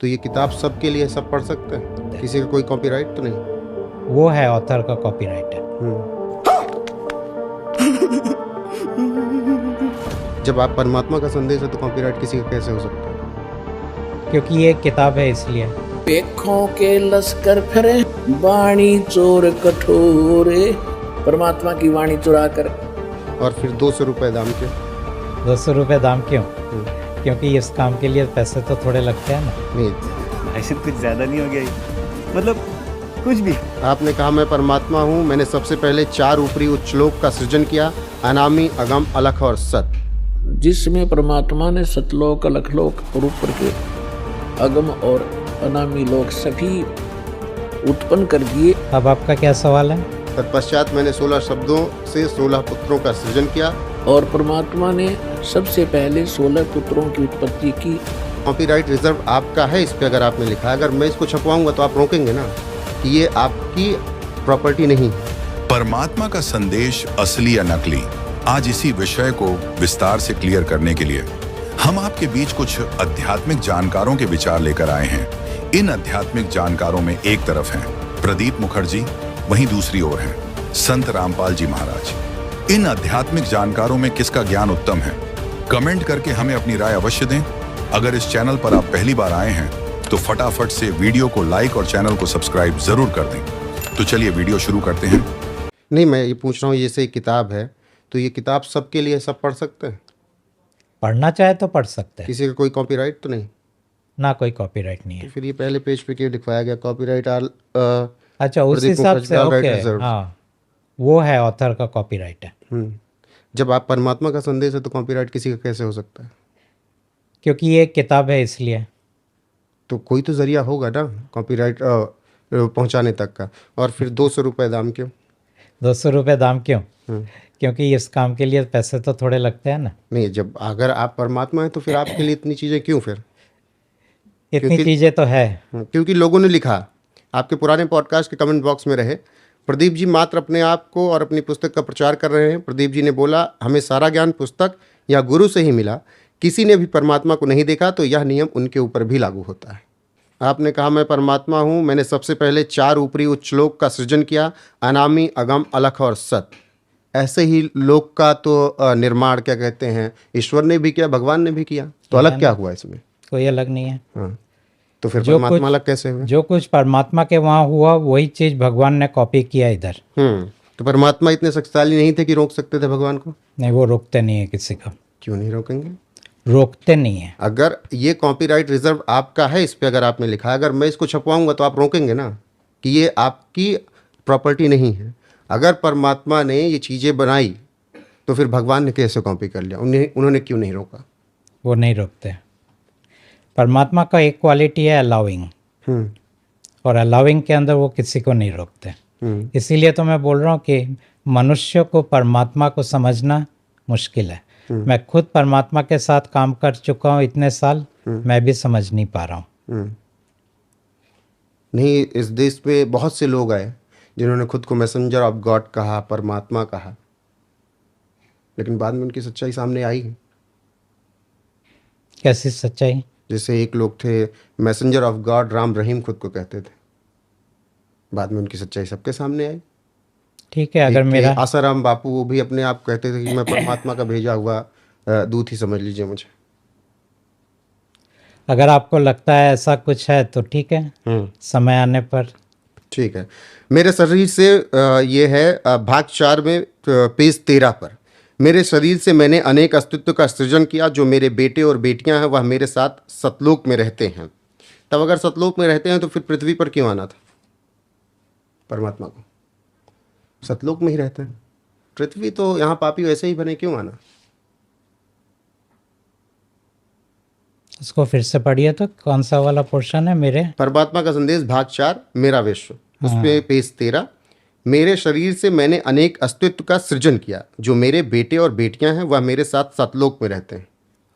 तो ये किताब सबके लिए सब पढ़ सकते हैं, किसी का कोई कॉपीराइट तो नहीं? वो है ऑथर का कॉपीराइट है। जब आप परमात्मा का संदेश है तो कॉपीराइट किसी का कैसे हो सकता है? क्योंकि ये एक किताब है इसलिए। पेखों के लश्कर फिरे, वाणी चोर कठोरे, परमात्मा की वाणी चुरा कर। और फिर 200 रुपये दाम के? 200 रुपये दाम क्यों? क्योंकि इस काम के लिए पैसे तो थोड़े लगते हैं ना। नहीं, ऐसे कुछ ज़्यादा नहीं हो गया ये? मतलब कुछ भी। आपने कहा मैं परमात्मा हूँ, मैंने सबसे पहले 4 ऊपरी उच्चलोक का सृजन किया, अनामी, अगम, अलख और सत। जिसमें परमात्मा ने सतलोक, अलखलोक और ऊपर के अगम और अनामी लोक सभी उत्पन्न कर दिए। अब आपका क्या सवाल है? तत्पश्चात मैंने 16 शब्दों से 16 पुत्रों का सृजन किया। और परमात्मा ने सबसे पहले 16 पुत्रों की उत्पत्ति की। कॉपीराइट रिजर्व आपका है इस पे, अगर आपने लिखा है। अगर मैं इसको छपवाऊंगा तो आप रोकेंगे ना कि ये आपकी प्रॉपर्टी नहीं है। परमात्मा का संदेश असली या नकली, आज इसी विषय को विस्तार से क्लियर करने के लिए हम आपके बीच कुछ आध्यात्मिक जानकारों के विचार लेकर आए हैं। इन आध्यात्मिक जानकारों में एक तरफ हैं प्रदीप मुखर्जी, वहीं दूसरी ओर हैं संत रामपाल जी महाराज। इन आध्यात्मिक जानकारों में किसका ज्ञान उत्तम है? कमेंट करके हमें अपनी राय अवश्य दें। अगर इस चैनल पर आप पहली बार आए हैं तो फटाफट से वीडियो को लाइक और चैनल को सब्सक्राइब जरूर कर दें। तो चलिए वीडियो शुरू करते हैं। नहीं, मैं ये पूछ रहा हूँ, जैसे एक किताब है तो ये किताब सबके लिए सब पढ़ सकते हैं? पढ़ना चाहे तो पढ़ सकते हैं, किसी का कोई कॉपीराइट तो नहीं? ना कोई कॉपीराइट नहीं तो है। फिर ये पहले पेज पे क्यों लिखवाया गया कॉपीराइट आल? अच्छा, उस प्रदीप हिसाब मुखर्जी से का राइट ओके, रिजर्व्ड। हाँ, वो है ऑथर का कॉपीराइट है। जब आप परमात्मा का संदेश है तो कॉपीराइट किसी का कैसे हो सकता है? क्योंकि ये एक किताब है इसलिए। तो कोई तो जरिया होगा ना कॉपीराइट पहुंचाने तक का। और फिर 200 रुपये दाम क्यों? 200 रुपये दाम क्यों? क्योंकि इस काम के लिए पैसे तो थोड़े लगते हैं ना। नहीं, जब अगर आप परमात्मा हैं तो फिर आपके लिए इतनी चीज़ें क्यों फिर? इतनी चीज़ें तो है। क्योंकि लोगों ने लिखा, आपके पुराने पॉडकास्ट के कमेंट बॉक्स में रहे, प्रदीप जी मात्र अपने आप को और अपनी पुस्तक का प्रचार कर रहे हैं। प्रदीप जी ने बोला हमें सारा ज्ञान पुस्तक या गुरु से ही मिला, किसी ने भी परमात्मा को नहीं देखा, तो यह नियम उनके ऊपर भी लागू होता है। आपने कहा मैं परमात्मा हूँ, मैंने सबसे पहले 4 ऊपरी उच्चलोक का सृजन किया, अनामी, अगम, अलख और सत। ऐसे ही लोक का तो निर्माण क्या कहते हैं, ईश्वर ने भी किया, भगवान ने भी किया, तो अलग क्या हुआ इसमें? कोई अलग नहीं है। हाँ, तो फिर परमात्मा अलग कैसे हुए? जो कुछ परमात्मा के वहाँ हुआ वही चीज़ भगवान ने कॉपी किया इधर। तो परमात्मा इतने शक्तिशाली नहीं थे कि रोक सकते थे भगवान को? नहीं, वो रोकते नहीं है किसी का। क्यों नहीं रोकेंगे? रोकते नहीं है। अगर ये कॉपीराइट रिजर्व आपका है इस पे, अगर आपने लिखा है, अगर मैं इसको छपवाऊंगा तो आप रोकेंगे ना कि ये आपकी प्रॉपर्टी नहीं है। अगर परमात्मा ने ये चीज़ें बनाई तो फिर भगवान ने कैसे कॉपी कर लिया? उन्होंने क्यों नहीं रोका? वो नहीं रोकते। परमात्मा का एक क्वालिटी है अलाउइंग, और अलाउइंग के अंदर वो किसी को नहीं रोकते। इसीलिए तो मैं बोल रहा हूँ कि मनुष्य को परमात्मा को समझना मुश्किल है। मैं खुद परमात्मा के साथ काम कर चुका हूँ इतने साल, मैं भी समझ नहीं पा रहा हूँ। नहीं, इस देश में बहुत से लोग आए जिन्होंने खुद को मैसेंजर ऑफ गॉड कहा, परमात्मा कहा, लेकिन बाद में उनकी सच्चाई सामने आई। कैसी सच्चाई? जैसे एक लोग थे messenger of God, Ram Rahim खुद को कहते थे, बाद में उनकी सच्चाई सबके सामने आई। ठीक है, अगर मेरा आसाराम बापू, वो भी अपने आप कहते थे कि मैं परमात्मा का भेजा हुआ दूत ही समझ लीजिए मुझे। अगर आपको लगता है ऐसा कुछ है तो ठीक है, समय आने पर। ठीक है। मेरे शरीर से ये है भाग 4 में पेज 13 पर, मेरे शरीर से मैंने अनेक अस्तित्व का सृजन किया, जो मेरे बेटे और बेटियां हैं वह मेरे साथ सतलोक में रहते हैं। तब अगर सतलोक में रहते हैं तो फिर पृथ्वी पर क्यों आना था परमात्मा को? सतलोक में ही रहते हैं। पृथ्वी तो यहाँ पापी वैसे ही बने, क्यों आना? इसको फिर से पढ़िए तो कौन सा वाला पोर्शन है? मेरे परमात्मा का संदेश भाग 4 मेरा विश्व, उसमें पेज 13, मेरे शरीर से मैंने अनेक अस्तित्व का सृजन किया, जो मेरे बेटे और बेटियां हैं वह मेरे साथ सतलोक में रहते हैं।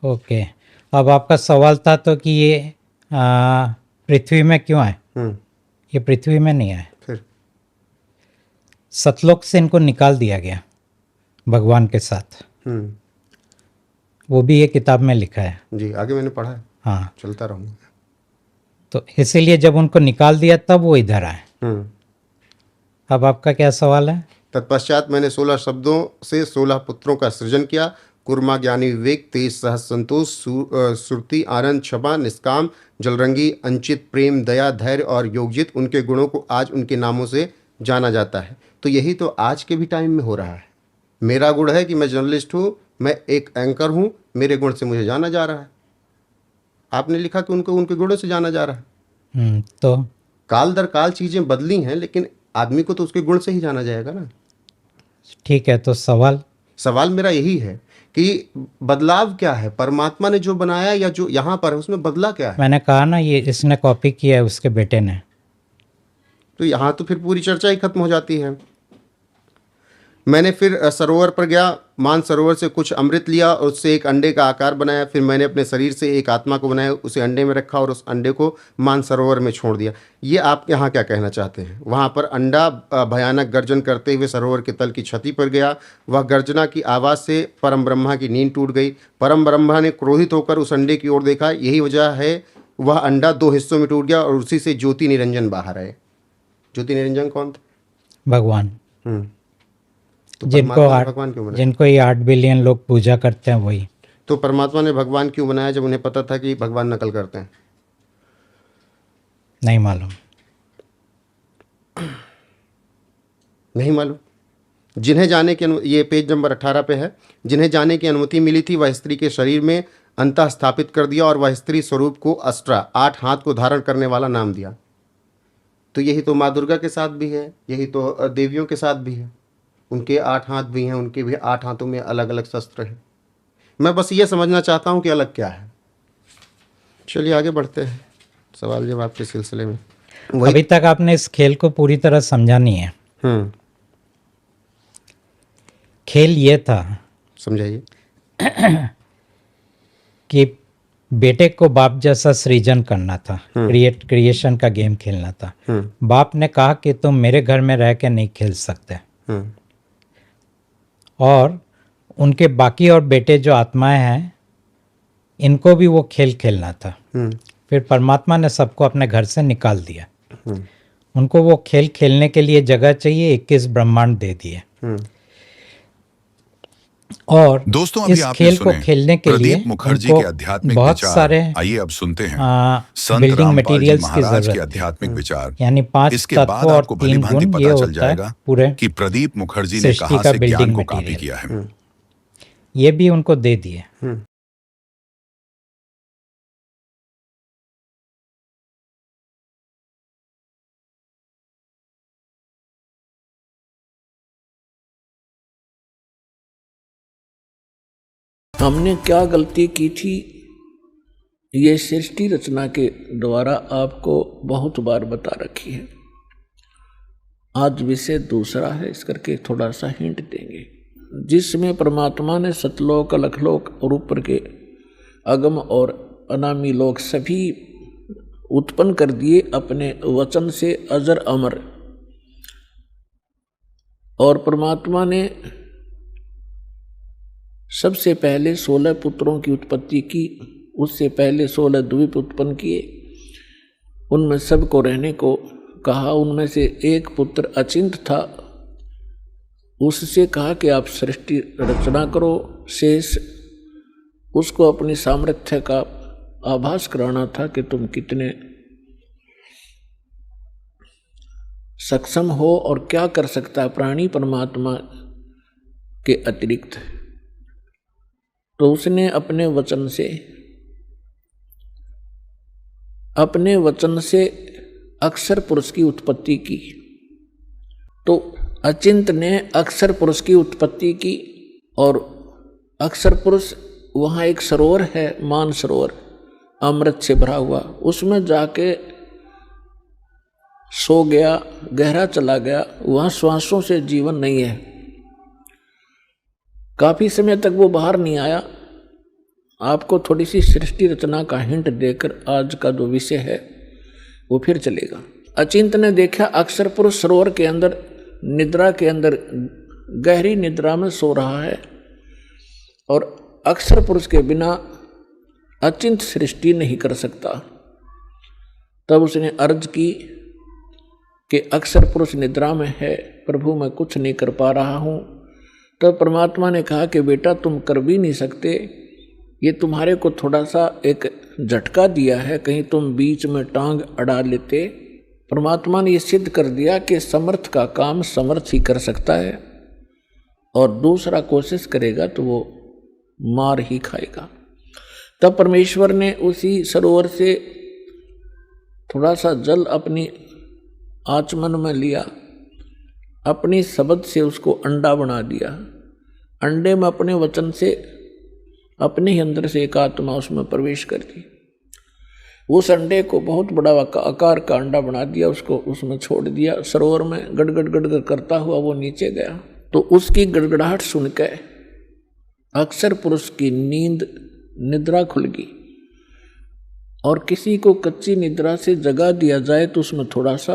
ओके, अब आपका सवाल था तो कि ये पृथ्वी में क्यों आए? ये पृथ्वी में नहीं आए, फिर सतलोक से इनको निकाल दिया गया भगवान के साथ। वो भी ये किताब में लिखा है। जी, आगे मैंने पढ़ा है। हाँ, चलता रहूँगा। तो इसीलिए जब उनको निकाल दिया तब वो इधर आए। अब आपका क्या सवाल है? तत्पश्चात मैंने 16 शब्दों से 16 पुत्रों का सृजन किया। कुर्मा, ज्ञानी, विवेक, तेज, सहज, संतोष, सुरति, आनंद, क्षमा, निष्काम, जलरंगी, अंचित, प्रेम, दया, धैर्य और योगजित। उनके गुणों को आज उनके नामों से जाना जाता है। तो यही तो आज के भी टाइम में हो रहा है। मेरा गुण है कि मैं जर्नलिस्ट हूँ, मैं एक एंकर हूँ, मेरे गुण से मुझे जाना जा रहा है। आपने लिखा कि उनको उनके गुणों से जाना जा रहा है। तो काल दर काल चीज़ें बदली हैं, लेकिन आदमी को तो उसके गुण से ही जाना जाएगा ना। ठीक है, तो सवाल मेरा यही है कि बदलाव क्या है? परमात्मा ने जो बनाया या जो यहाँ पर है उसमें बदला क्या है? मैंने कहा ना, ये इसने कॉपी किया है उसके बेटे ने। तो यहाँ तो फिर पूरी चर्चा ही खत्म हो जाती है। मैंने फिर सरोवर पर गया, मान सरोवर से कुछ अमृत लिया और उससे एक अंडे का आकार बनाया। फिर मैंने अपने शरीर से एक आत्मा को बनाया, उसे अंडे में रखा और उस अंडे को मान सरोवर में छोड़ दिया। ये आप यहाँ क्या कहना चाहते हैं? वहाँ पर अंडा भयानक गर्जन करते हुए सरोवर के तल की छती पर गया। वह गर्जना की आवाज़ से परम ब्रह्मा की नींद टूट गई। परम ब्रह्मा ने क्रोधित होकर उस अंडे की ओर देखा। यही वजह है वह अंडा 2 हिस्सों में टूट गया और उसी से ज्योति निरंजन बाहर आए। ज्योति निरंजन कौन थे? भगवान। तो भगवान क्यों बनाया? जिनको ये 8 बिलियन लोग पूजा करते हैं वही। तो परमात्मा ने भगवान क्यों बनाया जब उन्हें पता था कि भगवान नकल करते हैं? नहीं मालूम। नहीं मालूम। जिन्हें जाने की ये पेज नंबर 18 पे है। जिन्हें जाने की अनुमति मिली थी वह स्त्री के शरीर में अंतः स्थापित कर दिया और वह स्त्री स्वरूप को अस्ट्रा 8 हाथ को धारण करने वाला नाम दिया। तो यही तो माँ दुर्गा के साथ भी है, यही तो देवियों के साथ भी है। उनके 8 हाथ भी हैं, उनके भी 8 हाथों में अलग अलग शस्त्र हैं। मैं बस ये समझना चाहता हूँ कि अलग क्या है। चलिए आगे बढ़ते हैं सवाल जवाब के सिलसिले में। अभी तक आपने इस खेल को पूरी तरह समझा नहीं है। खेल ये था, समझाइए। कि बेटे को बाप जैसा सृजन करना था, क्रिएशन का गेम खेलना था। बाप ने कहा कि तुम मेरे घर में रह के नहीं खेल सकते। और उनके बाकी और बेटे जो आत्माएं हैं, इनको भी वो खेल खेलना था। फिर परमात्मा ने सबको अपने घर से निकाल दिया। उनको वो खेल खेलने के लिए जगह चाहिए, 21 ब्रह्मांड दे दिए। और दोस्तों, अभी इस खेल को खेलने के लिए मुखर्जी के आध्यात्मिक बहुत विचार, सारे आइए अब सुनते हैं बिल्डिंग मटेरियल्स की जरूरत के आध्यात्मिक विचार। यानी 5 इसके तत्व बाद और आपको 3 गुण, ये होता है पूरे कि प्रदीप मुखर्जी ने कहां से ज्ञान को कॉपी किया है। ये भी उनको दे दिए। हमने क्या गलती की थी, ये सृष्टि रचना के द्वारा आपको बहुत बार बता रखी है। आज विषय दूसरा है, इस करके थोड़ा सा हिंट देंगे। जिसमें परमात्मा ने सतलोक, अलखलोक और ऊपर के अगम और अनामी लोक सभी उत्पन्न कर दिए अपने वचन से, अजर अमर। और परमात्मा ने सबसे पहले 16 पुत्रों की उत्पत्ति की। उससे पहले 16 द्वीप उत्पन्न किए, उनमें सबको रहने को कहा। उनमें से एक पुत्र अचिंत था, उससे कहा कि आप सृष्टि रचना करो। शेष उसको अपनी सामर्थ्य का आभास कराना था कि तुम कितने सक्षम हो और क्या कर सकता है प्राणी परमात्मा के अतिरिक्त। तो उसने अपने वचन से अक्षर पुरुष की उत्पत्ति की। तो अचिंत ने अक्षर पुरुष की उत्पत्ति की और अक्षर पुरुष, वहाँ एक सरोवर है, मान सरोवर, अमृत से भरा हुआ, उसमें जाके सो गया, गहरा चला गया। वहाँ श्वासों से जीवन नहीं है। काफी समय तक वो बाहर नहीं आया। आपको थोड़ी सी सृष्टि रचना का हिंट देकर आज का जो विषय है वो फिर चलेगा। अचिंत ने देखा अक्षर पुरुष सरोवर के अंदर, निद्रा के अंदर, गहरी निद्रा में सो रहा है और अक्षर पुरुष के बिना अचिंत सृष्टि नहीं कर सकता। तब उसने अर्ज की कि अक्सर पुरुष निद्रा में है, प्रभु मैं कुछ नहीं कर पा रहा हूँ। तब परमात्मा ने कहा कि बेटा तुम कर भी नहीं सकते, ये तुम्हारे को थोड़ा सा एक झटका दिया है, कहीं तुम बीच में टांग अड़ा लेते। परमात्मा ने ये सिद्ध कर दिया कि समर्थ का काम समर्थ ही कर सकता है, और दूसरा कोशिश करेगा तो वो मार ही खाएगा। तब परमेश्वर ने उसी सरोवर से थोड़ा सा जल अपनी आचमन में लिया, अपनी शब्द से उसको अंडा बना दिया। अंडे में अपने वचन से अपने ही अंदर से एक आत्मा उसमें प्रवेश कर दी। उस अंडे को बहुत बड़ा आकार का अंडा बना दिया, उसको उसमें छोड़ दिया। सरोवर में गड़गड़ गड़गड़ करता हुआ वो नीचे गया, तो उसकी गड़गड़ाहट सुनकर अक्सर पुरुष की नींद निद्रा खुल गई। और किसी को कच्ची निद्रा से जगा दिया जाए तो उसमें थोड़ा सा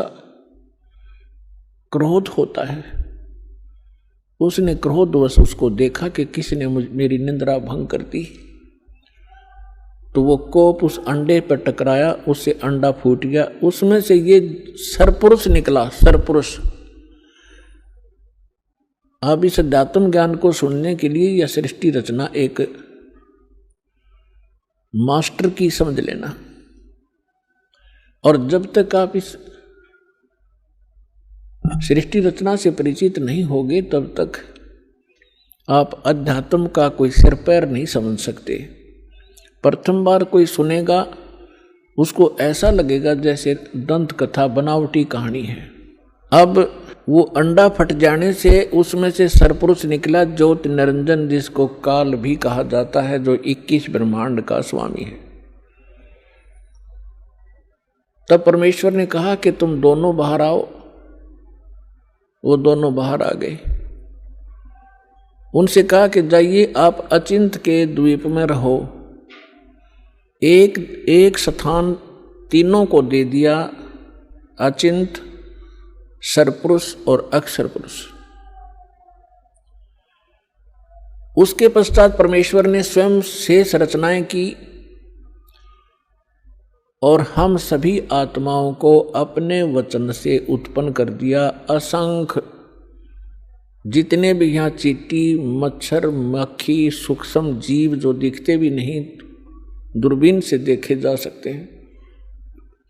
क्रोध होता है। उसने क्रोधवश उसको देखा कि किसी ने मेरी निद्रा भंग कर दी, तो वो कोप उस अंडे पर टकराया, उससे अंडा फूट गया। उसमें से ये सरपुरुष निकला, सरपुरुष। अब इस अध्यात्म ज्ञान को सुनने के लिए यह सृष्टि रचना एक मास्टर की समझ लेना। और जब तक आप इस सृष्टि रचना से परिचित नहीं होगे तब तक आप अध्यात्म का कोई सिर पैर नहीं समझ सकते। प्रथम बार कोई सुनेगा उसको ऐसा लगेगा जैसे दंत कथा बनावटी कहानी है। अब वो अंडा फट जाने से उसमें से सरपुरुष निकला, ज्योति निरंजन, जिसको काल भी कहा जाता है, जो 21 ब्रह्मांड का स्वामी है। तब परमेश्वर ने कहा कि तुम दोनों बाहर आओ। वो दोनों बाहर आ गए। उनसे कहा कि जाइए आप अचिंत के द्वीप में रहो। एक एक स्थान तीनों को दे दिया, अचिंत, सरपुरुष और अक्षर पुरुष। उसके पश्चात परमेश्वर ने स्वयं शेष रचनाएं की और हम सभी आत्माओं को अपने वचन से उत्पन्न कर दिया। असंख्य जितने भी यहाँ चींटी, मच्छर, मक्खी, सूक्ष्म जीव जो दिखते भी नहीं, दूरबीन से देखे जा सकते हैं,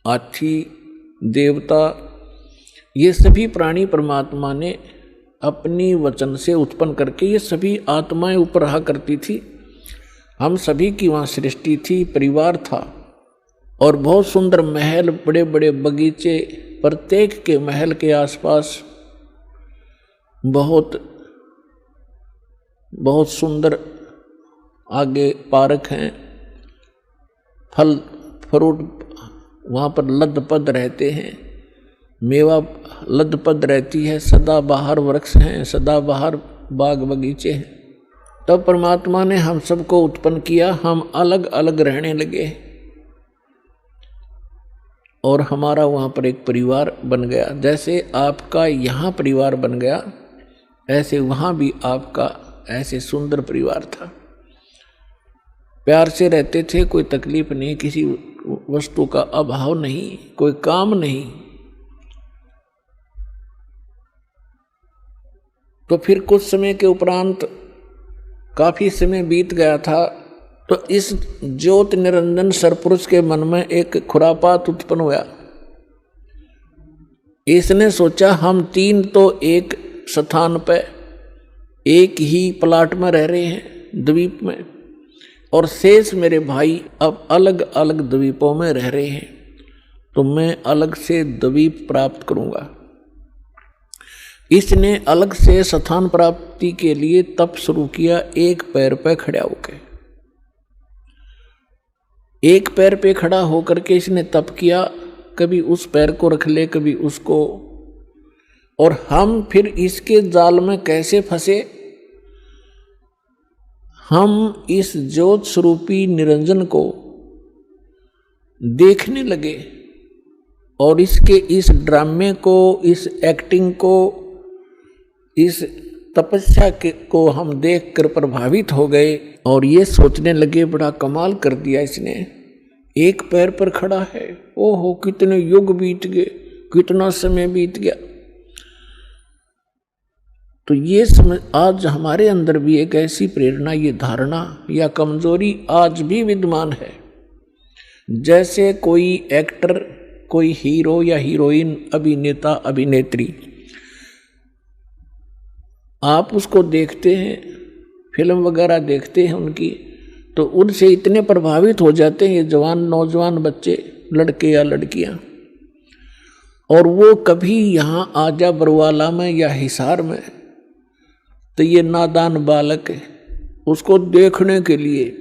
हाथी, देवता, ये सभी प्राणी परमात्मा ने अपनी वचन से उत्पन्न करके, ये सभी आत्माएं ऊपर रहा करती थी। हम सभी की वहाँ सृष्टि थी, परिवार था, और बहुत सुंदर महल, बड़े बड़े बगीचे, प्रत्येक के महल के आसपास बहुत बहुत सुंदर आगे पार्क हैं, फल फ्रूट वहाँ पर लदपद रहते हैं, मेवा लदपद रहती है, सदाबहार वृक्ष हैं, सदाबहार बाग बगीचे हैं। तब परमात्मा ने हम सबको उत्पन्न किया, हम अलग अलग रहने लगे और हमारा वहाँ पर एक परिवार बन गया। जैसे आपका यहाँ परिवार बन गया, ऐसे वहाँ भी आपका ऐसे सुंदर परिवार था। प्यार से रहते थे, कोई तकलीफ नहीं, किसी वस्तु का अभाव नहीं, कोई काम नहीं। तो फिर कुछ समय के उपरांत काफी समय बीत गया था, तो इस ज्योति निरंजन सरपुरुष के मन में एक खुरापात उत्पन्न हुआ। इसने सोचा हम तीन तो एक स्थान पर एक ही प्लाट में रह रहे हैं, द्वीप में, और शेष मेरे भाई अब अलग अलग द्वीपों में रह रहे हैं, तो मैं अलग से द्वीप प्राप्त करूंगा। इसने अलग से स्थान प्राप्ति के लिए तप शुरू किया, एक पैर पे खड़ा होकर। एक पैर पे खड़ा होकर के इसने तप किया, कभी उस पैर को रख ले, कभी उसको, और हम फिर इसके जाल में कैसे फंसे। हम इस ज्योत स्वरूपी निरंजन को देखने लगे और इसके इस ड्रामे को, इस एक्टिंग को, इस तपस्या को हम देखकर प्रभावित हो गए और ये सोचने लगे, बड़ा कमाल कर दिया इसने, एक पैर पर खड़ा है। ओहो, कितने युग बीत गए, कितना समय बीत गया। तो ये समझ, आज हमारे अंदर भी एक ऐसी प्रेरणा, ये धारणा या कमजोरी आज भी विद्यमान है। जैसे कोई एक्टर, कोई हीरो या हीरोइन, अभिनेता अभिनेत्री, आप उसको देखते हैं, फिल्म वगैरह देखते हैं उनकी, तो उनसे इतने प्रभावित हो जाते हैं ये जवान नौजवान बच्चे, लड़के या लड़कियां, और वो कभी यहाँ आजा बरवाला में या हिसार में, तो ये नादान बालक है, उसको देखने के लिए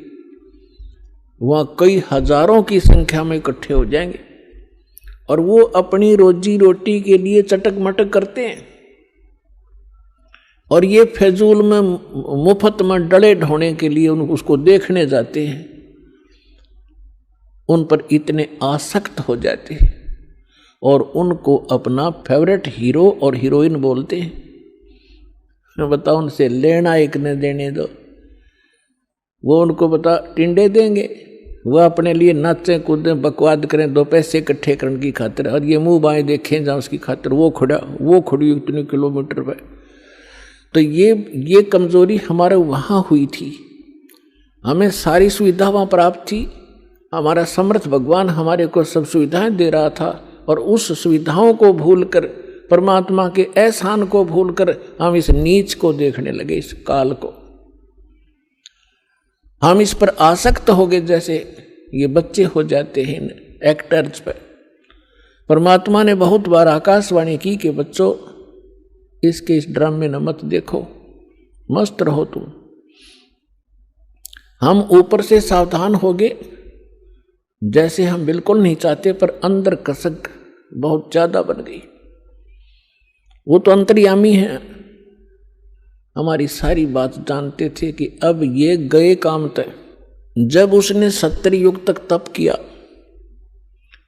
वहाँ कई हजारों की संख्या में इकट्ठे हो जाएंगे और वो अपनी रोजी रोटी के लिए चटक मटक करते हैं। और ये फजूल में मुफ्त में डले ढोने के लिए उसको देखने जाते हैं, उन पर इतने आसक्त हो जाते हैं और उनको अपना फेवरेट हीरो और हीरोइन बोलते हैं। मैं बताओ, उनसे लेना एक न देने दो, वो उनको बता टिंडे देंगे, वह अपने लिए नाचें कूदें बकवाद करें 2 पैसे इकट्ठे करने की खातिर, और ये मुंह बाएं देखें जहाँ उसकी खातिर वो खड़ी इतने किलोमीटर पर। तो ये कमजोरी हमारे वहाँ हुई थी। हमें सारी सुविधा वहाँ प्राप्त थी, हमारा समर्थ भगवान हमारे को सब सुविधाएं दे रहा था, और उस सुविधाओं को भूलकर, परमात्मा के एहसान को भूलकर हम इस नीच को देखने लगे, इस काल को। हम इस पर आसक्त हो गए, जैसे ये बच्चे हो जाते हैं एक्टर्स पर। परमात्मा ने बहुत बार आकाशवाणी की कि बच्चों, इसके इस ड्रामे न मत देखो, मस्त रहो तुम। हम ऊपर से सावधान हो गए, जैसे हम बिल्कुल नहीं चाहते, पर अंदर कसक बहुत ज्यादा बन गई। वो तो अंतर्यामी है, हमारी सारी बात जानते थे कि अब ये गए काम तय। जब उसने 70 युग तक तप किया,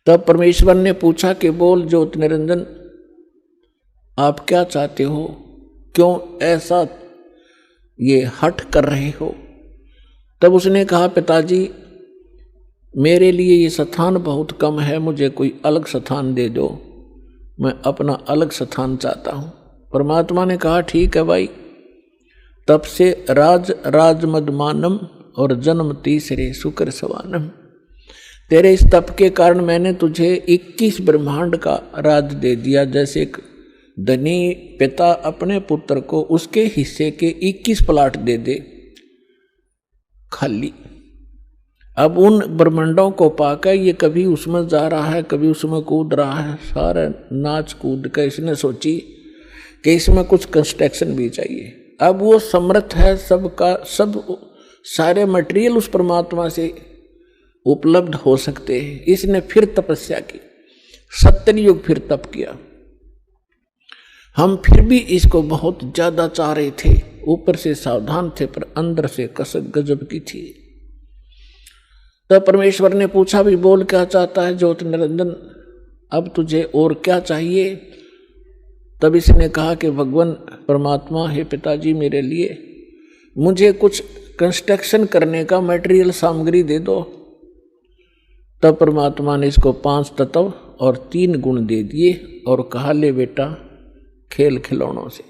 तब परमेश्वर ने पूछा कि बोल ज्योत निरंजन, आप क्या चाहते हो, क्यों ऐसा ये हठ कर रहे हो। तब उसने कहा, पिताजी मेरे लिए ये स्थान बहुत कम है, मुझे कोई अलग स्थान दे दो, मैं अपना अलग स्थान चाहता हूँ। परमात्मा ने कहा, ठीक है भाई, तब से राज मदमानम और जन्म तीसरे शुक्र सवानम। तेरे इस तप के कारण मैंने तुझे 21 ब्रह्मांड का राज दे दिया। जैसे एक धनी पिता अपने पुत्र को उसके हिस्से के 21 प्लाट दे दे खाली। अब उन ब्रह्मांडों को पाकर ये कभी उसमें जा रहा है, कभी उसमें कूद रहा है, सारा नाच कूद कर इसने सोची कि इसमें कुछ कंस्ट्रक्शन भी चाहिए। अब वो समर्थ है, सबका सब सारे मटेरियल उस परमात्मा से उपलब्ध हो सकते हैं। इसने फिर तपस्या की, 70 युग फिर तप किया। हम फिर भी इसको बहुत ज्यादा चाह रहे थे, ऊपर से सावधान थे पर अंदर से कसक गजब की थी। तो परमेश्वर ने पूछा, भी बोल क्या चाहता है ज्योत निरंजन, अब तुझे और क्या चाहिए। तब इसने कहा कि भगवान परमात्मा, हे पिताजी, मेरे लिए मुझे कुछ कंस्ट्रक्शन करने का मटेरियल सामग्री दे दो। तब परमात्मा ने इसको 5 तत्व और 3 गुण दे दिए और कहा, ले बेटा खेल खिलौनों से।